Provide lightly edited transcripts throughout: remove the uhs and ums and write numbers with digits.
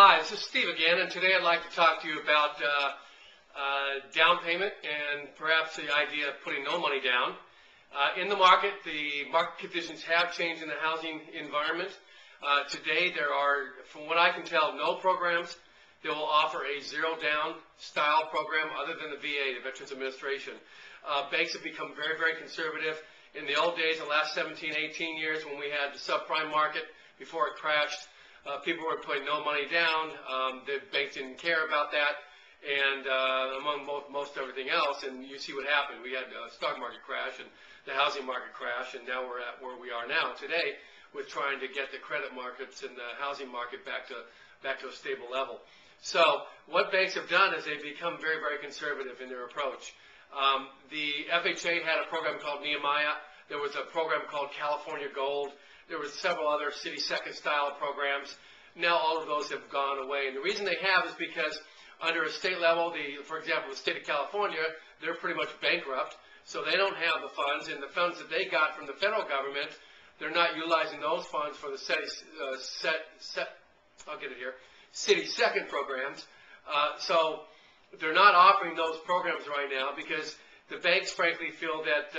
Hi, this is Steve again, and today I'd like to talk to you about down payment and perhaps the idea of putting no money down. In the market conditions have changed in the housing environment. Today there are, from what I can tell, no programs that will offer a zero down style program other than the VA, the Veterans Administration. Banks have become very, very conservative. In the old days, the last 17, 18 years when we had the subprime market before it crashed, people were putting no money down. The banks didn't care about that, and among most everything else. And you see what happened. We had a stock market crash and the housing market crash, and now we're at where we are now today with trying to get the credit markets and the housing market back to a stable level. So what banks have done is they've become very, very conservative in their approach. The FHA had a program called Nehemiah. There was a program called California Gold. There were several other City Second style programs. Now all of those have gone away. And the reason they have is because under a state level, for example, the state of California, they're pretty much bankrupt. So they don't have the funds, and the funds that they got from the federal government, they're not utilizing those funds for the City Second programs. So they're not offering those programs right now because the banks, frankly, feel that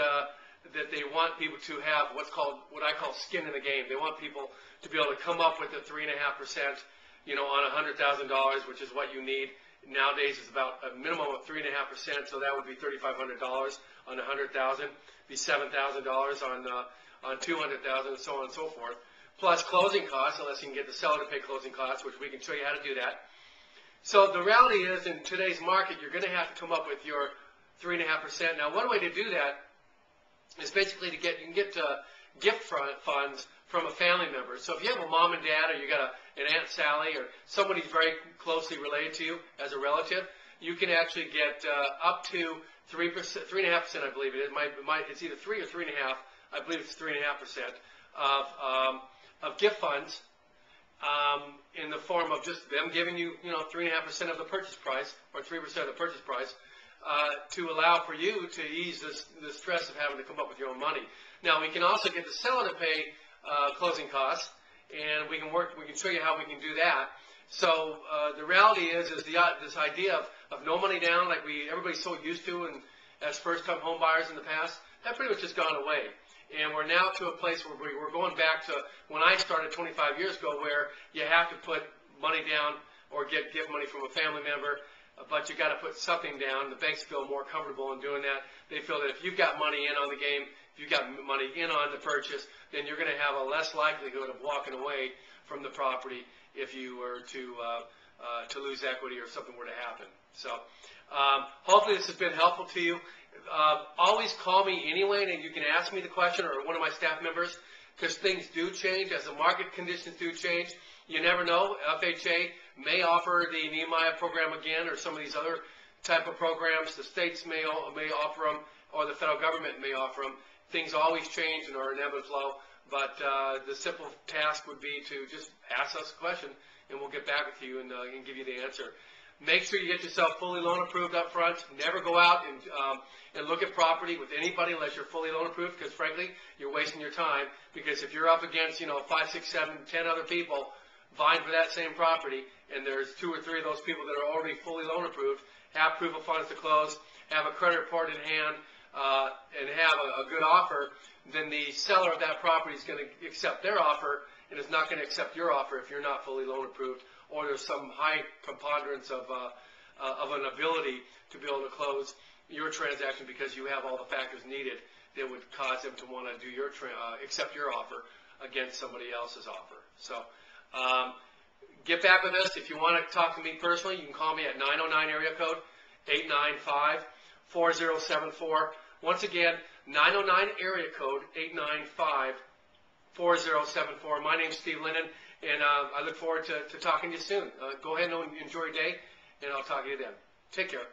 that they want people to have what I call skin in the game. They want people to be able to come up with the 3.5%, on $100,000, which is what you need. Nowadays, it's about a minimum of 3.5%, so that would be $3,500 on $100,000, be $7,000 on $200,000, and so on and so forth. Plus closing costs, unless you can get the seller to pay closing costs, which we can show you how to do that. So the reality is, in today's market, you're going to have to come up with your 3.5%. Now, one way to do that is basically you can get gift funds from a family member. So if you have a mom and dad, or you got an Aunt Sally, or somebody who's very closely related to you as a relative, you can actually get up to 3.5%, I believe it is. It's either 3 or 3.5. I believe it's 3.5% of gift funds in the form of just them giving you, 3.5% of the purchase price, or 3% of the purchase price, to allow for you to ease the stress of having to come up with your own money. Now, we can also get the seller to pay closing costs, and we can show you how we can do that. So the reality is this idea of no money down, like everybody's so used to, and as first-time home buyers in the past, that pretty much has gone away. And we're now to a place where we're going back to when I started 25 years ago, where you have to put money down or give money from a family member, but you got to put something down. The banks feel more comfortable in doing that. They feel that if you've got money in on the game, if you've got money in on the purchase, then you're going to have a less likelihood of walking away from the property if you were to lose equity or something were to happen. So hopefully this has been helpful to you. Always call me anyway, and you can ask me the question, or one of my staff members, because things do change as the market conditions do change. You never know. FHA may offer the Nehemiah program again, or some of these other type of programs. The states may offer them, or the federal government may offer them. Things always change and are in ebb and flow, but the simple task would be to just ask us a question, and we'll get back with you and give you the answer. Make sure you get yourself fully loan approved up front. Never go out and look at property with anybody unless you're fully loan approved, because frankly, you're wasting your time. Because if you're up against 5, 6, 7, 10 other people vying for that same property, and there's 2 or 3 of those people that are already fully loan approved, have proof of funds to close, have a credit report in hand, and have a good offer, then the seller of that property is going to accept their offer and is not going to accept your offer if you're not fully loan approved, or there's some high preponderance of an ability to be able to close your transaction because you have all the factors needed that would cause them to want to do accept your offer against somebody else's offer. So get back with us. If you want to talk to me personally, you can call me at 909 area code 895-4074. Once again, 909 area code 895-4074. My name's Steve Linden, and I look forward to talking to you soon. Go ahead and enjoy your day, and I'll talk to you then. Take care.